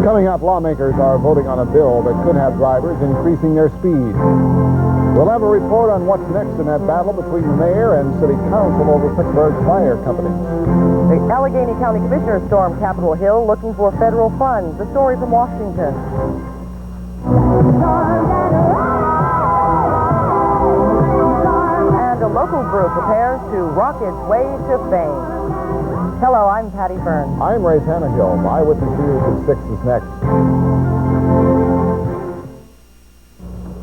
Coming up, lawmakers are voting on a bill that could have drivers increasing their speed. We'll have a report on what's next in that battle between the mayor and city council over Pittsburgh's fire companies. The Allegheny County Commissioner stormed Capitol Hill looking for federal funds. The story from Washington. And a local group prepares to rock its way to fame. Hello, I'm Patty Byrne. I'm Ray Tannehill. Eyewitness News at 6 is next.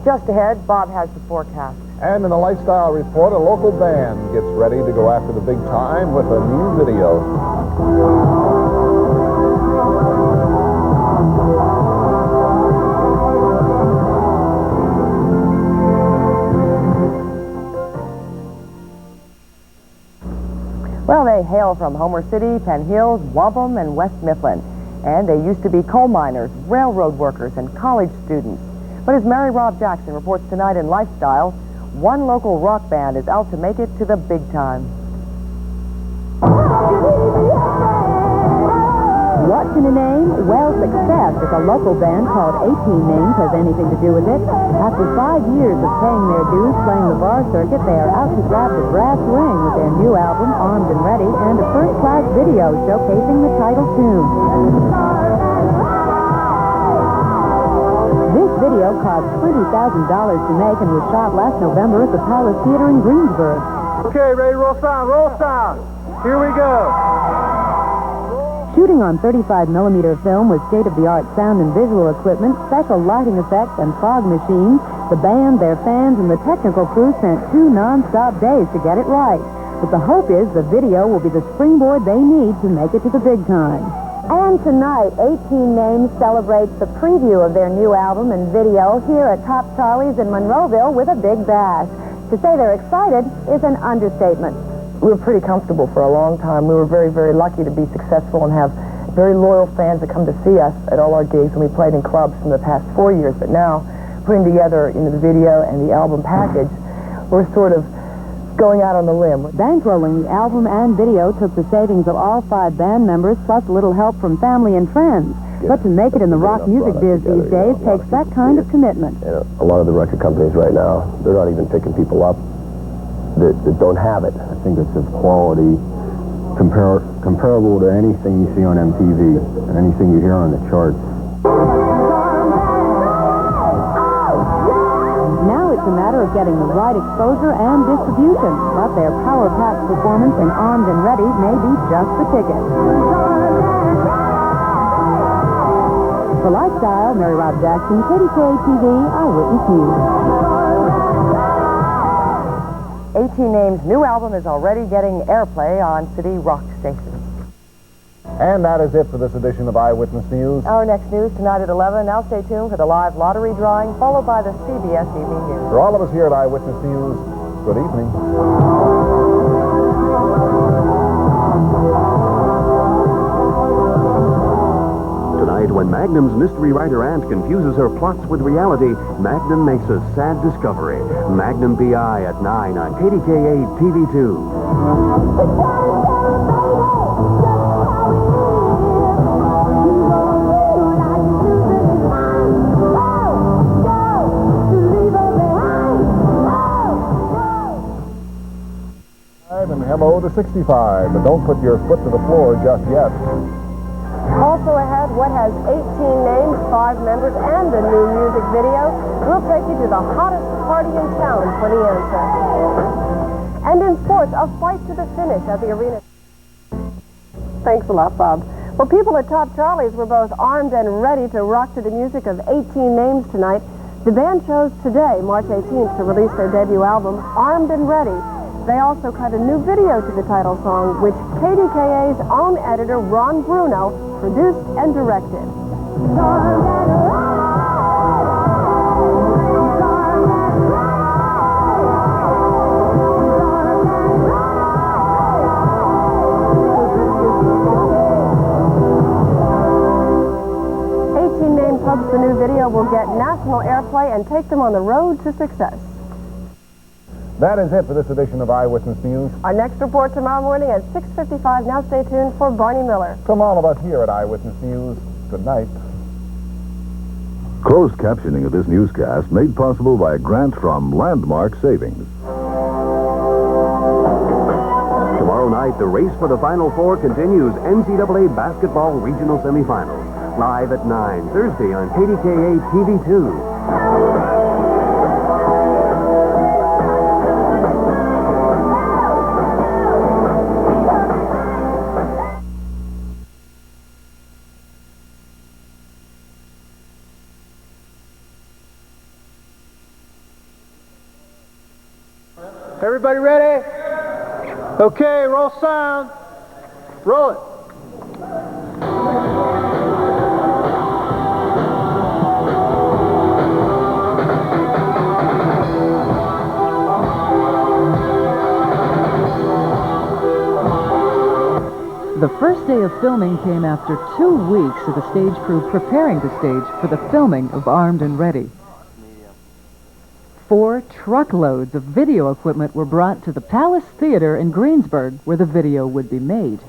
Just ahead, Bob has the forecast. And in the lifestyle report, a local band gets ready to go after the big time with a new video. Well, they hail from Homer City, Penn Hills, Wampum, and West Mifflin. And they used to be coal miners, railroad workers, and college students. But as Mary Rob Jackson reports tonight in Lifestyle, one local rock band is out to make it to the big time. What's in a name? Well, success if a local band called 18 Names has anything to do with it. After 5 years of paying their dues playing the bar circuit, they are out to grab the brass ring with their new album, Armed and Ready, and a first-class video showcasing the title tune. This video cost $20,000 to make and was shot last November at the Palace Theater in Greensburg. Okay, ready, roll sound, roll sound. Here we go. Shooting on 35mm film with state-of-the-art sound and visual equipment, special lighting effects, and fog machines, the band, their fans, and the technical crew spent 2 non-stop days to get it right. But the hope is the video will be the springboard they need to make it to the big time. And tonight, 18 Names celebrates the preview of their new album and video here at Top Charlie's in Monroeville with a big bash. To say they're excited is an understatement. We were pretty comfortable for a long time. We were very, very lucky to be successful and have very loyal fans that come to see us at all our gigs, and we played in clubs from the past 4 years. But now, putting together the video and the album package, we're sort of going out on the limb. Bankrolling the album and video took the savings of all 5 band members, plus a little help from family and friends. But to make it in the rock music biz these days takes that kind of commitment. You know, a lot of the record companies right now, they're not even picking people up that don't have it. I think it's of quality comparable to anything you see on MTV and anything you hear on the charts. Now it's a matter of getting the right exposure and distribution, but their power-packed performance in Armed and Ready may be just the ticket. For Lifestyle, Mary Rob Jackson, KDKA-TV, Eyewitness News. 18 Names' new album is already getting airplay on city rock stations. And that is it for this edition of Eyewitness News. Our next news tonight at 11. Now stay tuned for the live lottery drawing, followed by the CBS Evening News. For all of us here at Eyewitness News, good evening. Tonight, when Magnum's mystery writer aunt confuses her plots with reality, Magnum makes a sad discovery. Magnum P.I. at 9 on KDKA TV2. And hello to 65, but don't put your foot to the floor just yet. Also ahead, what has 18 names, 5 members, and a new music video? We'll take you to the hottest party in town for the answer. And in sports, a fight to the finish at the arena. Thanks a lot, Bob. Well, people at Top Charlie's were both armed and ready to rock to the music of 18 Names tonight. The band chose today, March 18th, to release their debut album, Armed and Ready. They also cut a new video to the title song, which KDKA's own editor, Ron Bruno, produced and directed. 18 Names hopes the new video will get national airplay and take them on the road to success. That is it for this edition of Eyewitness News. Our next report tomorrow morning at 6:55. Now stay tuned for Barney Miller. From all of us here at Eyewitness News, good night. Closed captioning of this newscast made possible by a grant from Landmark Savings. Tomorrow night, the race for the Final Four continues. NCAA basketball regional semifinals. Live at 9, Thursday on KDKA TV2. Everybody ready? Okay, roll sound. Roll it. The first day of filming came after 2 weeks of the stage crew preparing the stage for the filming of Armed and Ready. 4 truckloads of video equipment were brought to the Palace Theater in Greensburg, where the video would be made.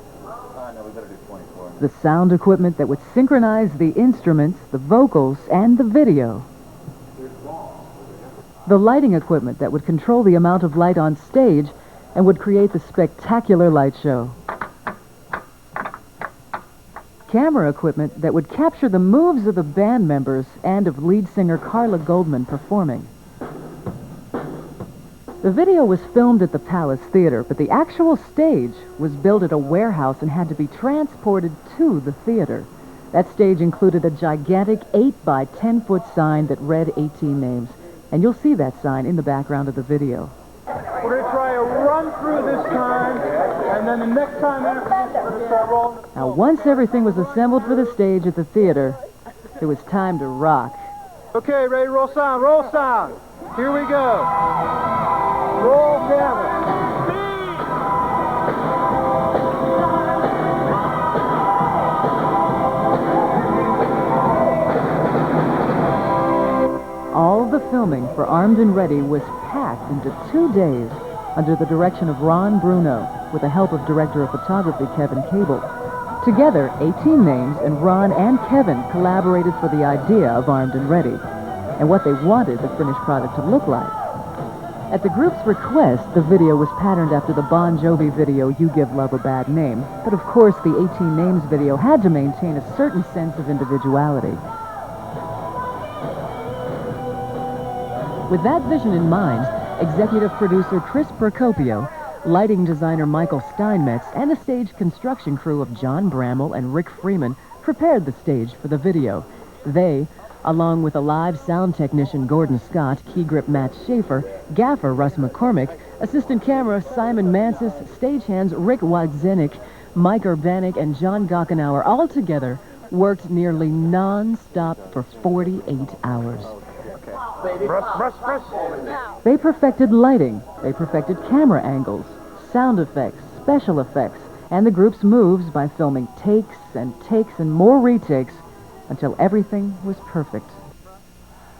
The sound equipment that would synchronize the instruments, the vocals, and the video. The lighting equipment that would control the amount of light on stage and would create the spectacular light show. Camera equipment that would capture the moves of the band members and of lead singer Carla Goldman performing. The video was filmed at the Palace Theater, but the actual stage was built at a warehouse and had to be transported to the theater. That stage included a gigantic 8 by 10-foot sign that read 18 names, and you'll see that sign in the background of the video. We're going to try a run through this time, and then the next time after this, we're going to start rolling. Now, once everything was assembled for the stage at the theater, it was time to rock. Okay, ready to roll sound. Roll sound. Here we go. Roll camera. All the filming for Armed and Ready was packed into 2 days under the direction of Ron Bruno, with the help of Director of Photography Kevin Cable. Together, 18 Names and Ron and Kevin collaborated for the idea of Armed and Ready and what they wanted the finished product to look like. At the group's request, the video was patterned after the Bon Jovi video, You Give Love a Bad Name. But of course, the 18 Names video had to maintain a certain sense of individuality. With that vision in mind, executive producer Chris Procopio, lighting designer Michael Steinmetz, and a stage construction crew of John Bramall and Rick Freeman prepared the stage for the video. They, along with a live sound technician Gordon Scott, key grip Matt Schaefer, gaffer Russ McCormick, assistant camera Simon Mansis, stagehands Rick Wadzenik, Mike Urbanik, and John Gockenauer all together worked nearly non-stop for 48 hours. They perfected lighting, they perfected camera angles, sound effects, special effects, and the group's moves by filming takes and more retakes until everything was perfect.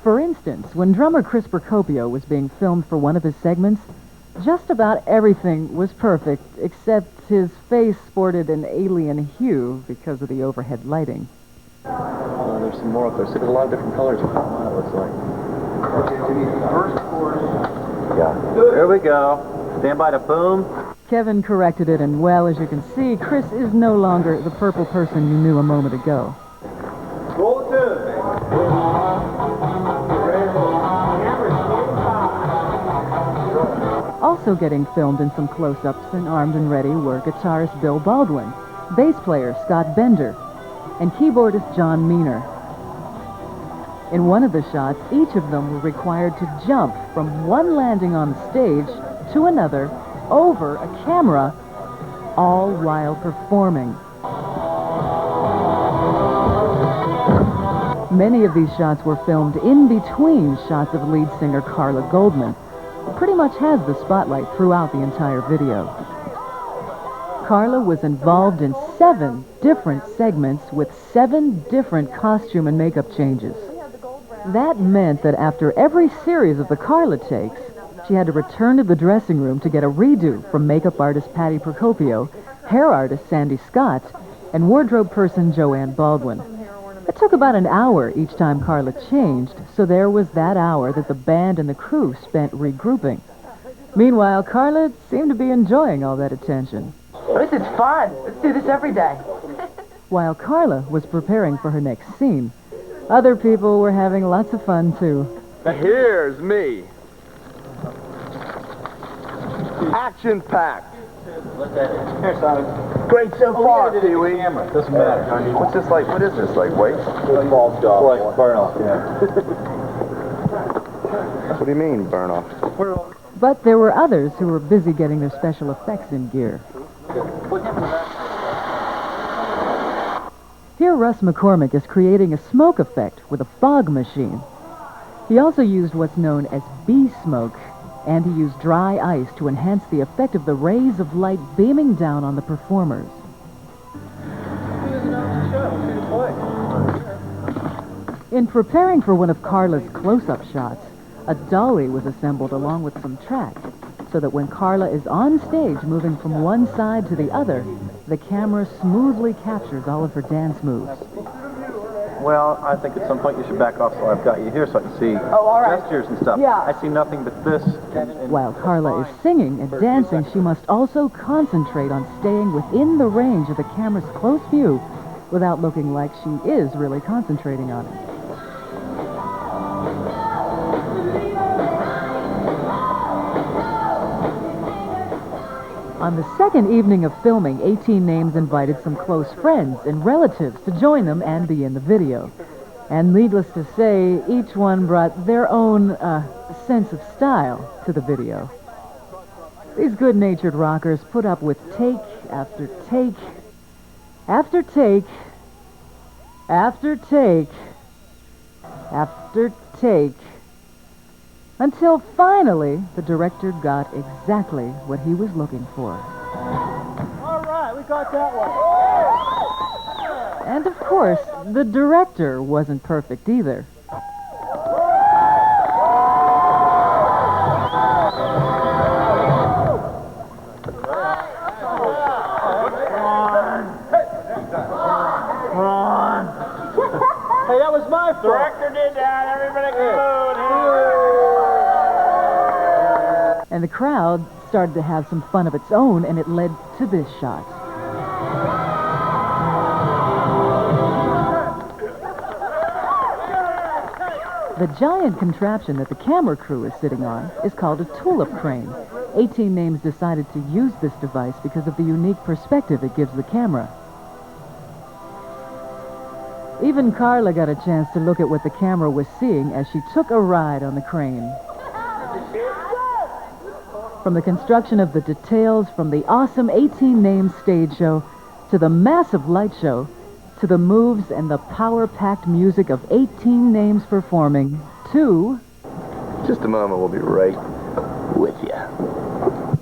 For instance, when drummer Chris Procopio was being filmed for one of his segments, just about everything was perfect, except his face sported an alien hue because of the overhead lighting. There's some more up there. See, there's a lot of different colors. Wow, it looks like. First chorus. Yeah. Here we go. Stand by to boom. Kevin corrected it, and well, as you can see, Chris is no longer the purple person you knew a moment ago. Roll it tune. Also getting filmed in some close-ups in Armed and Ready were guitarist Bill Baldwin, bass player Scott Bender, and keyboardist John Meaner. In one of the shots, each of them were required to jump from one landing on the stage to another over a camera, all while performing. Many of these shots were filmed in between shots of lead singer Carla Goldman, who pretty much has the spotlight throughout the entire video. Carla was involved in 7 different segments with 7 different costume and makeup changes. That meant that after every series of the Carla takes, she had to return to the dressing room to get a redo from makeup artist Patty Procopio, hair artist Sandy Scott, and wardrobe person Joanne Baldwin. It took about an hour each time Carla changed, so there was that hour that the band and the crew spent regrouping. Meanwhile, Carla seemed to be enjoying all that attention. This is fun. Let's do this every day. While Carla was preparing for her next scene, other people were having lots of fun, too. Here's me. Action-packed. Here, Simon. Great so far, Pee-wee. Doesn't matter. What's this like? What is this like, weight? It's like burn off, yeah. What do you mean, burn off? But there were others who were busy getting their special effects in gear. Here, Russ McCormick is creating a smoke effect with a fog machine. He also used what's known as bee smoke, and he used dry ice to enhance the effect of the rays of light beaming down on the performers. In preparing for one of Carla's close-up shots, a dolly was assembled along with some track, so that when Carla is on stage moving from one side to the other, the camera smoothly captures all of her dance moves. Well, I think at some point you should back off so I've got you here so I can see gestures and stuff. Yeah. I see nothing but this. While Carla is singing and dancing, she must also concentrate on staying within the range of the camera's close view without looking like she is really concentrating on it. On the second evening of filming, 18 Names invited some close friends and relatives to join them and be in the video. And needless to say, each one brought their own sense of style to the video. These good-natured rockers put up with take after take after take after take after take until finally the director got exactly what he was looking for. All right, we got that one. And of course, the director wasn't perfect either. Hey, that was my fault. Director did that. Everybody good. And the crowd started to have some fun of its own, and it led to this shot. The giant contraption that the camera crew is sitting on is called a tulip crane. 18 Names decided to use this device because of the unique perspective it gives the camera. Even Carla got a chance to look at what the camera was seeing as she took a ride on the crane. From the construction of the details, from the awesome 18 Names stage show, to the massive light show, to the moves and the power-packed music of 18 Names performing, to... Just a moment, we'll be right with you.